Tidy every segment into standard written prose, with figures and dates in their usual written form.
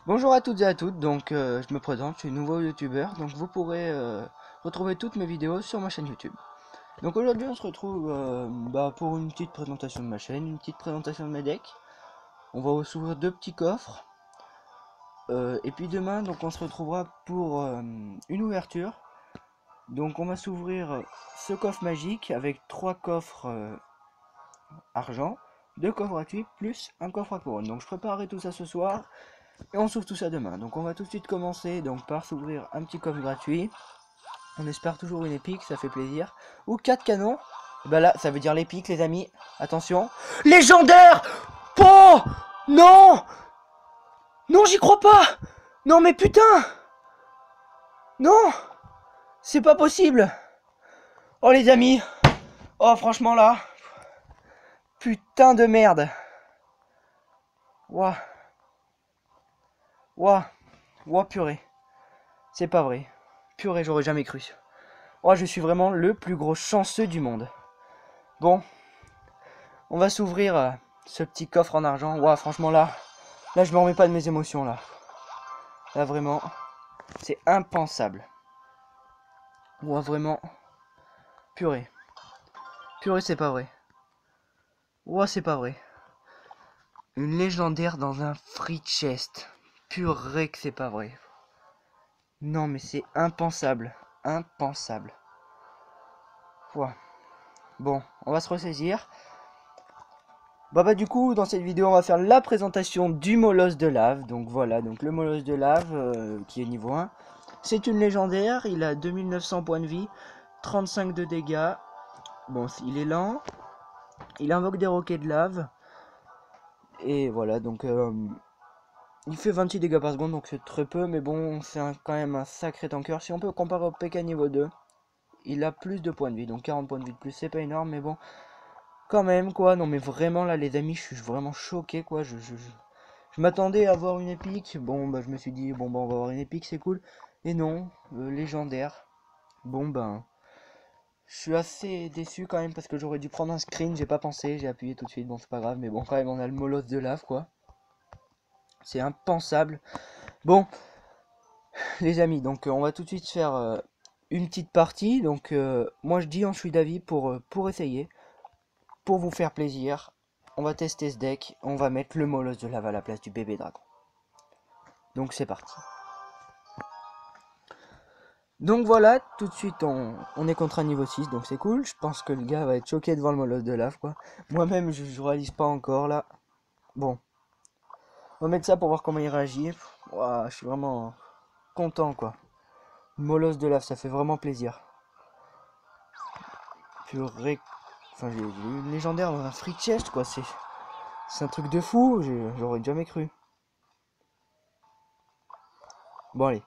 Bonjour à toutes et à toutes, donc je me présente, je suis nouveau youtubeur, donc vous pourrez retrouver toutes mes vidéos sur ma chaîne YouTube. Donc aujourd'hui on se retrouve pour une petite présentation de ma chaîne, une petite présentation de mes decks. On va s'ouvrir deux petits coffres. Et puis demain donc on se retrouvera pour une ouverture. Donc on va s'ouvrir ce coffre magique avec trois coffres argent, deux coffres gratuits plus un coffre à couronne. Donc je préparerai tout ça ce soir. Et on s'ouvre tout ça demain. Donc on va tout de suite commencer donc par s'ouvrir un petit coffre gratuit. On espère toujours une épique, ça fait plaisir. Ou 4 canons. Et bah là, ça veut dire l'épique les amis. Attention. Légendaire. Oh non. Non, j'y crois pas. Non mais putain. Non. C'est pas possible. Oh les amis. Oh franchement là. Putain de merde. Ouah. Ouah. Ouah purée. C'est pas vrai. Purée, j'aurais jamais cru. Oh, je suis vraiment le plus gros chanceux du monde. Bon, on va s'ouvrir ce petit coffre en argent. Ouah, franchement là je me remets pas de mes émotions là. Là vraiment, c'est impensable. Ouah, vraiment, purée. Purée, c'est pas vrai. Ouah, c'est pas vrai. Une légendaire dans un free chest. Purée que c'est pas vrai. Non mais c'est impensable. Impensable. Ouah. Bon, on va se ressaisir. Du coup dans cette vidéo on va faire la présentation du molosse de lave. Donc voilà, donc le molosse de lave qui est niveau 1. C'est une légendaire, il a 2900 points de vie, 35 de dégâts. Bon, il est lent, il invoque des roquets de lave. Et voilà, donc il fait 26 dégâts par seconde, donc c'est très peu, mais bon, c'est quand même un sacré tanker. Si on peut comparer au PK niveau 2, il a plus de points de vie, donc 40 points de vie de plus, c'est pas énorme, mais bon, quand même quoi. Non mais vraiment là les amis, je suis vraiment choqué quoi. Je m'attendais à avoir une épique. Bon je me suis dit bon on va avoir une épique, c'est cool. Et non, légendaire. Bon je suis assez déçu quand même parce que j'aurais dû prendre un screen, j'ai pas pensé, j'ai appuyé tout de suite, bon c'est pas grave, mais bon quand même on a le molosse de lave quoi. C'est impensable. Bon les amis, donc on va tout de suite faire une petite partie. Donc moi je dis on suis d'avis pour essayer. Pour vous faire plaisir, on va tester ce deck, on va mettre le molosse de lave à la place du bébé dragon. Donc c'est parti. Donc voilà, tout de suite on est contre un niveau 6, donc c'est cool. Je pense que le gars va être choqué devant le molosse de lave quoi. Moi-même je réalise pas encore là. Bon, on va mettre ça pour voir comment il réagit. Ouah, je suis vraiment content quoi. Molosse de lave, ça fait vraiment plaisir. Purée. Enfin j'ai eu une légendaire dans un free chest quoi, c'est un truc de fou, j'aurais jamais cru. Bon allez.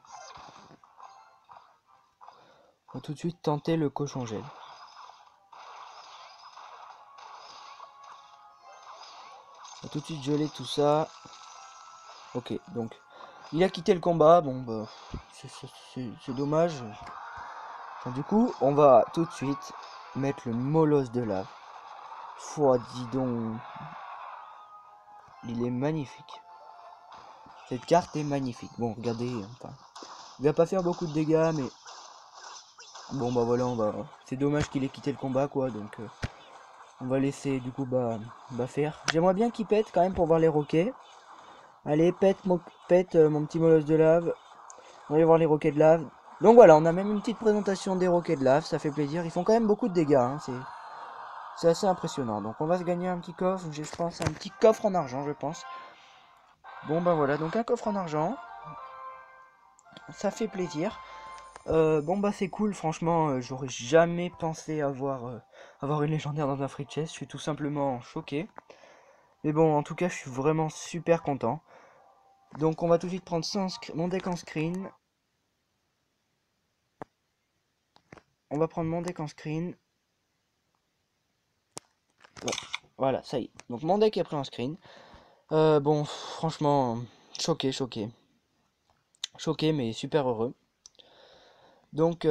On va tout de suite tenter le cochon gel. On va tout de suite geler tout ça. Ok, donc il a quitté le combat. Bon, c'est dommage. Enfin, du coup, on va tout de suite mettre le molosse de lave. Foi, dis donc. Il est magnifique. Cette carte est magnifique. Bon, regardez. Enfin, il va pas faire beaucoup de dégâts, mais bon, voilà, c'est dommage qu'il ait quitté le combat, quoi. Donc, on va laisser du coup faire. J'aimerais bien qu'il pète quand même pour voir les roquets. Allez, pète mon petit molosse de lave. On va aller voir les roquets de lave. Donc voilà, on a même une petite présentation des roquets de lave, ça fait plaisir. Ils font quand même beaucoup de dégâts, hein, c'est assez impressionnant. Donc on va se gagner un petit coffre, je pense un petit coffre en argent, je pense. Bon voilà, donc un coffre en argent. Ça fait plaisir. C'est cool, franchement, j'aurais jamais pensé avoir une légendaire dans un free chest. Je suis tout simplement choqué. Mais bon, en tout cas, je suis vraiment super content. Donc on va tout de suite prendre mon deck en screen. On va prendre mon deck en screen. Ouais, voilà, ça y est. Donc mon deck est pris en screen. Franchement, choqué, choqué. Choqué, mais super heureux. Donc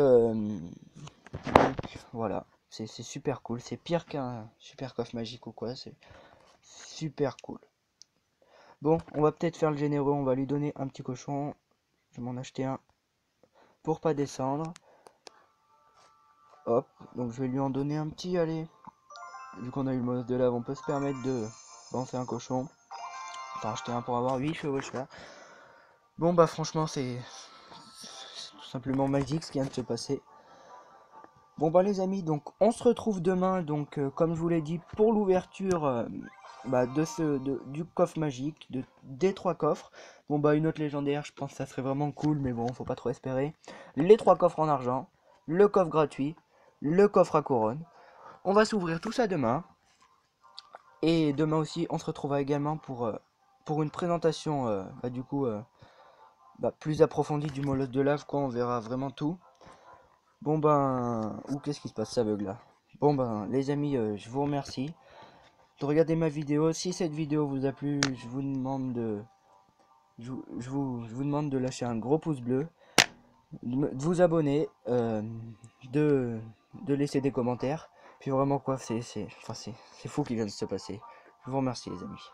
voilà, c'est super cool. C'est pire qu'un super coffre magique ou quoi. C'est super cool. Bon, on va peut-être faire le généreux, on va lui donner un petit cochon. Je vais m'en acheter un pour pas descendre. Hop, donc je vais lui en donner un petit, allez. Vu qu'on a eu le mode de lave, on peut se permettre de lancer un cochon. Enfin, acheter un pour avoir 8 chevaux. Bon bah franchement c'est tout simplement magique ce qui vient de se passer. Bon bah les amis, donc on se retrouve demain, donc comme je vous l'ai dit, pour l'ouverture du coffre magique, des 3 coffres. Bon bah une autre légendaire, je pense que ça serait vraiment cool, mais bon, faut pas trop espérer. Les 3 coffres en argent, le coffre gratuit, le coffre à couronne. On va s'ouvrir tout ça demain. Et demain aussi, on se retrouvera également pour une présentation plus approfondie du molosse de lave, quoi, on verra vraiment tout. Bon ben, ou qu'est-ce qui se passe, ça bug là. Bon ben, les amis, je vous remercie de regarder ma vidéo. Si cette vidéo vous a plu, je vous demande de lâcher un gros pouce bleu, de vous abonner, de laisser des commentaires. Puis vraiment quoi, c'est fou qui vient de se passer. Je vous remercie les amis.